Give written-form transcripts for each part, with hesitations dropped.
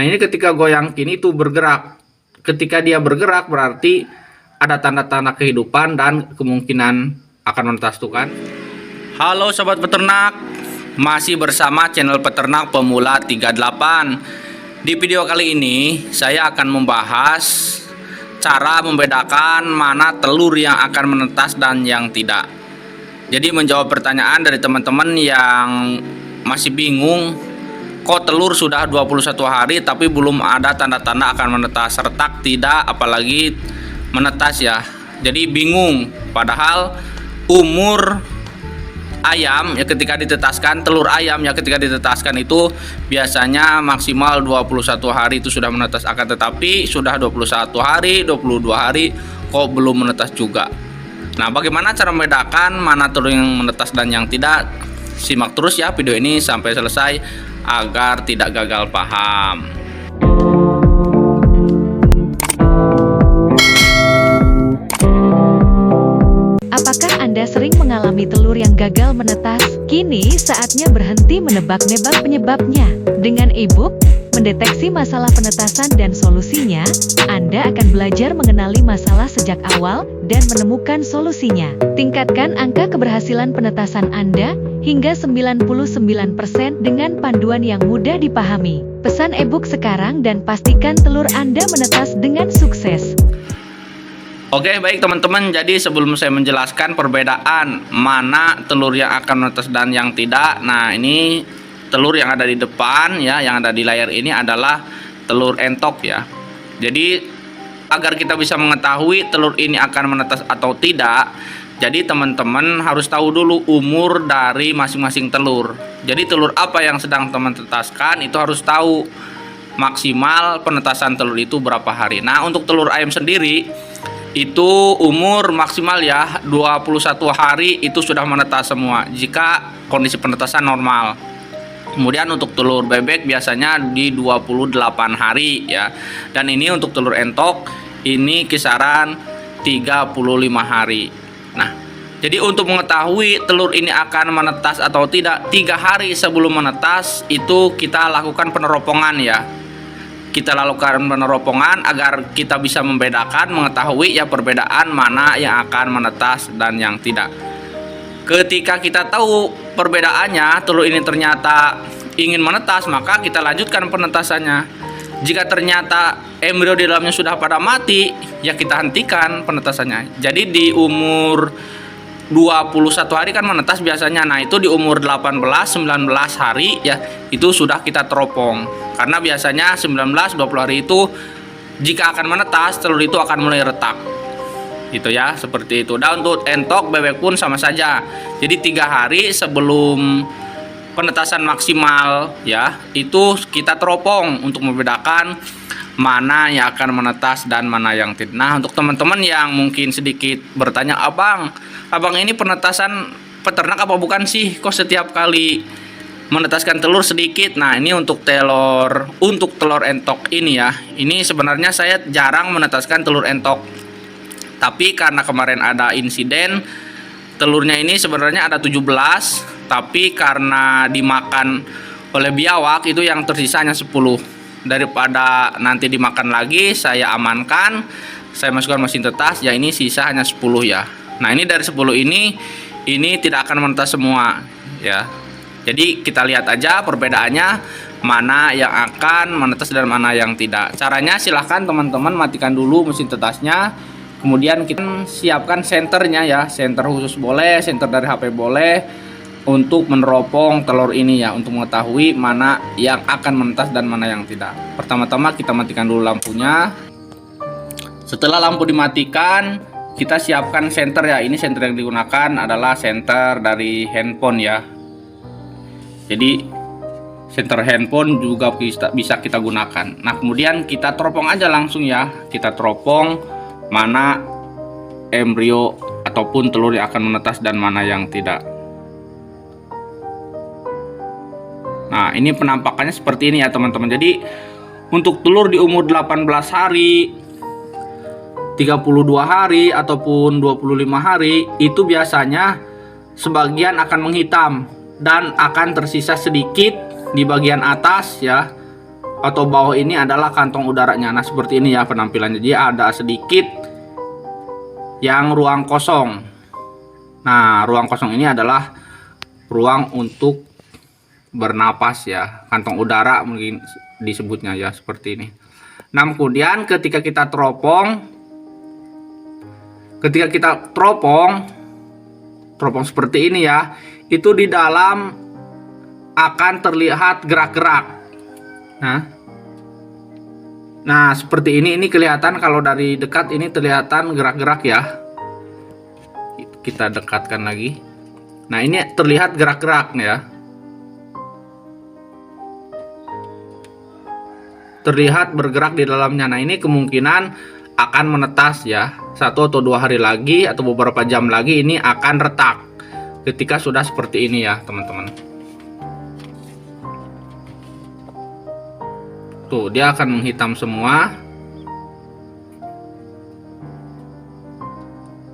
Nah, ini ketika goyang ini tuh bergerak. Ketika dia bergerak berarti ada tanda-tanda kehidupan dan kemungkinan akan menetas tuh kan. Halo sobat peternak, masih bersama channel Peternak Pemula 38. Di video kali ini saya akan membahas cara membedakan mana telur yang akan menetas dan yang tidak. Jadi menjawab pertanyaan dari teman-teman yang masih bingung, kok telur sudah 21 hari tapi belum ada tanda-tanda akan menetas, retak tidak, apalagi menetas ya. Jadi bingung, padahal umur ayam ya ketika ditetaskan, telur ayam ya ketika ditetaskan itu biasanya maksimal 21 hari itu sudah menetas, akan tetapi sudah 21 hari, 22 hari kok belum menetas juga. Nah, bagaimana cara membedakan mana telur yang menetas dan yang tidak? Simak terus ya video ini sampai selesai agar tidak gagal paham. Apakah Anda sering mengalami telur yang gagal menetas? Kini saatnya berhenti menebak-nebak penyebabnya. Dengan e-book Mendeteksi Masalah Penetasan dan Solusinya, Anda akan belajar mengenali masalah sejak awal dan menemukan solusinya. Tingkatkan angka keberhasilan penetasan Anda hingga 99% dengan panduan yang mudah dipahami. Pesan e-book sekarang dan pastikan telur Anda menetas dengan sukses. Oke, baik teman-teman, jadi sebelum saya menjelaskan perbedaan mana telur yang akan menetas dan yang tidak, nah ini telur yang ada di depan ya, yang ada di layar ini adalah telur entok ya. Jadi agar kita bisa mengetahui telur ini akan menetas atau tidak, jadi teman-teman harus tahu dulu umur dari masing-masing telur. Jadi telur apa yang sedang teman tetaskan itu harus tahu maksimal penetasan telur itu berapa hari. Nah, untuk telur ayam sendiri itu umur maksimal ya 21 hari itu sudah menetas semua jika kondisi penetasan normal. Kemudian untuk telur bebek biasanya di 28 hari ya. Dan ini untuk telur entok ini kisaran 35 hari. Nah, jadi untuk mengetahui telur ini akan menetas atau tidak 3 hari sebelum menetas itu kita lakukan peneropongan ya. Kita lakukan peneropongan agar kita bisa membedakan, mengetahui ya perbedaan mana yang akan menetas dan yang tidak. Ketika kita tahu perbedaannya, telur ini ternyata ingin menetas, maka kita lanjutkan penetasannya. Jika ternyata embrio di dalamnya sudah pada mati, ya kita hentikan penetasannya. Jadi di umur 21 hari kan menetas biasanya. Nah, itu di umur 18, 19 hari ya, itu sudah kita teropong. Karena biasanya 19, 20 hari itu jika akan menetas, telur itu akan mulai retak. Gitu ya, seperti itu. Dan untuk entok, bebek pun sama saja. Jadi 3 hari sebelum penetasan maksimal ya, itu kita teropong untuk membedakan mana yang akan menetas dan mana yang tidak. Nah, untuk teman-teman yang mungkin sedikit bertanya, abang ini penetasan peternak apa bukan sih? Kok setiap kali menetaskan telur sedikit? Nah, ini untuk telur entok ini ya. Ini sebenarnya saya jarang menetaskan telur entok. Tapi karena kemarin ada insiden, telurnya ini sebenarnya ada 17, tapi karena dimakan oleh biawak itu yang tersisa hanya 10. Daripada nanti dimakan lagi, saya amankan, saya masukkan mesin tetas, ya ini sisa hanya 10 ya. Nah, ini dari 10 ini tidak akan menetas semua ya. Jadi kita lihat aja perbedaannya mana yang akan menetas dan mana yang tidak. Caranya silahkan teman-teman matikan dulu mesin tetasnya. Kemudian kita siapkan senternya ya. Senter khusus boleh, senter dari HP boleh. Untuk meneropong telur ini ya. Untuk mengetahui mana yang akan menetas dan mana yang tidak. Pertama-tama kita matikan dulu lampunya. Setelah lampu dimatikan, kita siapkan senter ya. Ini senter yang digunakan adalah senter dari handphone ya. Jadi senter handphone juga bisa kita gunakan. Nah, kemudian kita teropong aja langsung ya. Kita teropong mana embrio ataupun telur yang akan menetas dan mana yang tidak. Nah, ini penampakannya seperti ini ya teman-teman. Jadi untuk telur di umur 18 hari, 32 hari ataupun 25 hari itu biasanya sebagian akan menghitam dan akan tersisa sedikit di bagian atas ya, atau bawah ini adalah kantong udaranya. Nah, seperti ini ya penampilannya. Jadi ada sedikit yang ruang kosong. Nah, ruang kosong ini adalah ruang untuk bernapas ya, kantong udara mungkin disebutnya ya, seperti ini. Nah, kemudian ketika kita teropong seperti ini ya, itu di dalam akan terlihat gerak-gerak. Nah, seperti ini kelihatan kalau dari dekat ini kelihatan gerak-gerak ya. Kita dekatkan lagi. Nah, ini terlihat gerak-gerak ya. Terlihat bergerak di dalamnya. Nah, ini kemungkinan akan menetas ya. 1 atau 2 hari lagi atau beberapa jam lagi ini akan retak ketika sudah seperti ini ya teman-teman. Tuh, dia akan menghitam semua.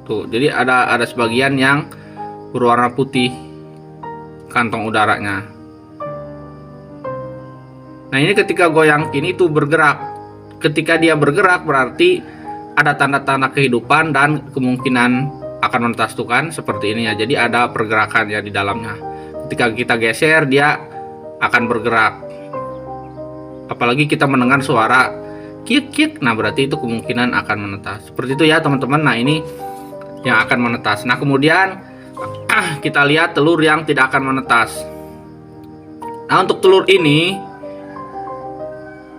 Tuh, jadi ada sebagian yang berwarna putih kantong udaranya. Nah, ini ketika goyang ini tuh bergerak. Ketika dia bergerak berarti ada tanda-tanda kehidupan dan kemungkinan akan menetas tuh kan, seperti ini ya. Jadi ada pergerakan ya di dalamnya. Ketika kita geser dia akan bergerak. Apalagi kita mendengar suara kik-kik, nah berarti itu kemungkinan akan menetas. Seperti itu ya teman-teman. Nah, ini yang akan menetas. Nah, kemudian kita lihat telur yang tidak akan menetas. Nah, untuk telur ini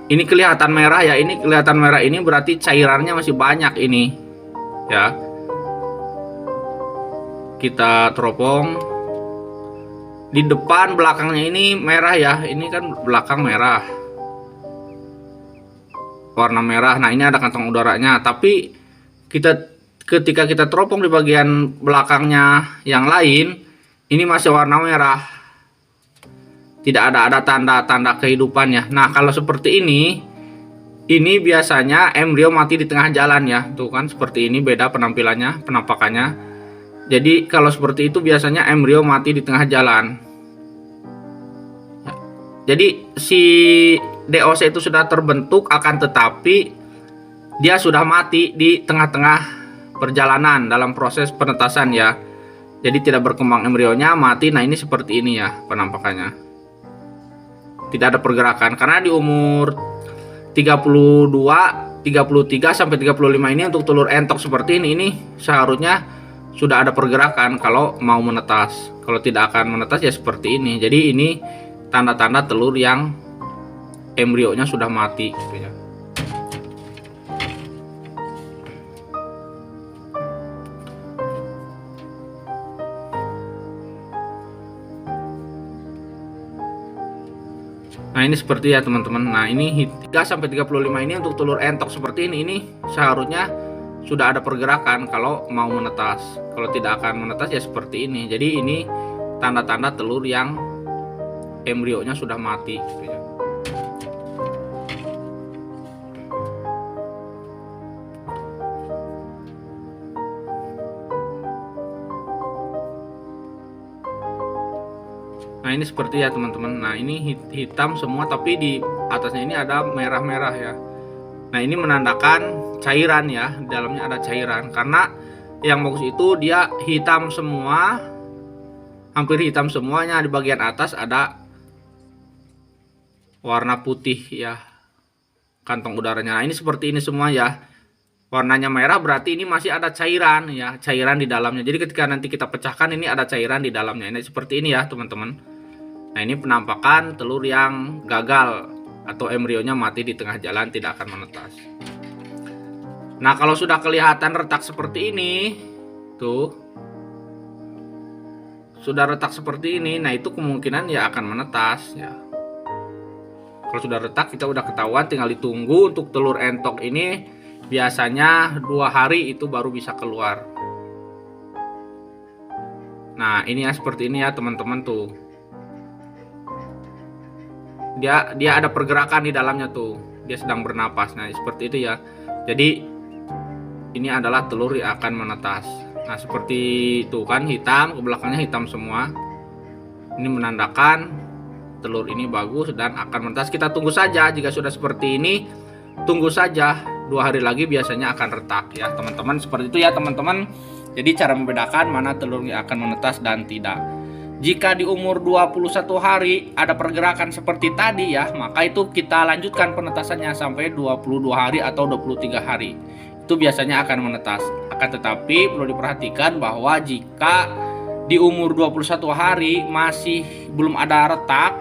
kelihatan merah ya. Ini kelihatan merah, ini berarti cairannya masih banyak ini ya. Kita teropong di depan belakangnya ini merah ya. Ini kan belakang merah, warna merah. Nah, ini ada kantong udaranya. Tapi ketika kita teropong di bagian belakangnya yang lain, ini masih warna merah. Tidak ada tanda-tanda kehidupannya. Nah, kalau seperti ini biasanya embrio mati di tengah jalan ya. Tuh kan seperti ini, beda penampilannya, penampakannya. Jadi kalau seperti itu biasanya embrio mati di tengah jalan. Jadi si DOC itu sudah terbentuk, akan tetapi dia sudah mati di tengah-tengah perjalanan dalam proses penetasan ya. Jadi tidak berkembang embrionya, mati. Nah, ini seperti ini ya penampakannya. Tidak ada pergerakan karena di umur 32, 33 sampai 35 ini untuk telur entok seperti ini seharusnya sudah ada pergerakan kalau mau menetas. Kalau tidak akan menetas ya seperti ini. Jadi ini tanda-tanda telur yang embrionya sudah mati gitu ya. Nah, ini seperti ya teman-teman. Nah, ini 3 sampai 35 ini untuk telur entok seperti ini seharusnya sudah ada pergerakan kalau mau menetas. Kalau tidak akan menetas ya seperti ini. Jadi ini tanda-tanda telur yang embrionya sudah mati gitu ya. Nah, ini seperti ya teman-teman. Nah, ini hitam semua tapi di atasnya ini ada merah-merah ya. Nah, ini menandakan cairan ya. Di dalamnya ada cairan. Karena yang bagus itu dia hitam semua. Hampir hitam semuanya. Di bagian atas ada warna putih ya, kantong udaranya. Nah, ini seperti ini semua ya. Warnanya merah berarti ini masih ada cairan ya. Cairan di dalamnya. Jadi ketika nanti kita pecahkan ini ada cairan di dalamnya. Ini seperti ini ya teman-teman. Nah, ini penampakan telur yang gagal atau embrionya mati di tengah jalan, tidak akan menetas. Nah, kalau sudah kelihatan retak seperti ini, tuh, sudah retak seperti ini, nah itu kemungkinan ya akan menetas ya. Kalau sudah retak kita udah ketahuan, tinggal ditunggu. Untuk telur entok ini biasanya 2 hari itu baru bisa keluar. Nah, ini ya seperti ini ya teman-teman tuh. Dia ada pergerakan di dalamnya tuh. Dia sedang bernapas. Nah, seperti itu ya. Jadi ini adalah telur yang akan menetas. Nah, seperti itu kan, hitam, ke belakangnya hitam semua. Ini menandakan telur ini bagus dan akan menetas. Kita tunggu saja, jika sudah seperti ini tunggu saja 2 hari lagi biasanya akan retak ya teman-teman. Seperti itu ya teman-teman. Jadi cara membedakan mana telur yang akan menetas dan tidak. Jika di umur 21 hari ada pergerakan seperti tadi ya, maka itu kita lanjutkan penetasannya sampai 22 hari atau 23 hari. Itu biasanya akan menetas. Akan tetapi perlu diperhatikan bahwa jika di umur 21 hari masih belum ada retak,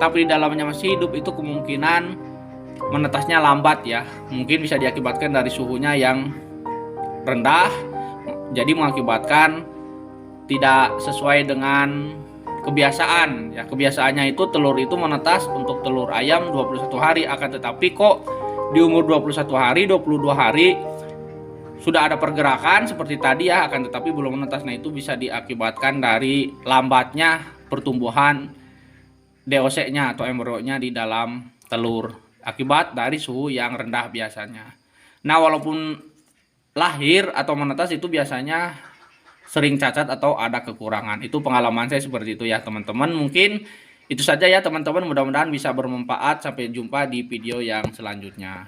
tapi di dalamnya masih hidup, itu kemungkinan menetasnya lambat ya. Mungkin bisa diakibatkan dari suhunya yang rendah, jadi mengakibatkan tidak sesuai dengan kebiasaan ya. Kebiasaannya itu telur itu menetas untuk telur ayam 21 hari, akan tetapi kok di umur 21 hari 22 hari sudah ada pergerakan seperti tadi ya, akan tetapi belum menetas. Nah itu bisa diakibatkan dari lambatnya pertumbuhan DOC-nya atau embryo-nya di dalam telur akibat dari suhu yang rendah biasanya. Nah walaupun lahir atau menetas itu biasanya sering cacat atau ada kekurangan. Itu pengalaman saya seperti itu ya teman-teman. Mungkin itu saja ya teman-teman, mudah-mudahan bisa bermanfaat. Sampai jumpa di video yang selanjutnya.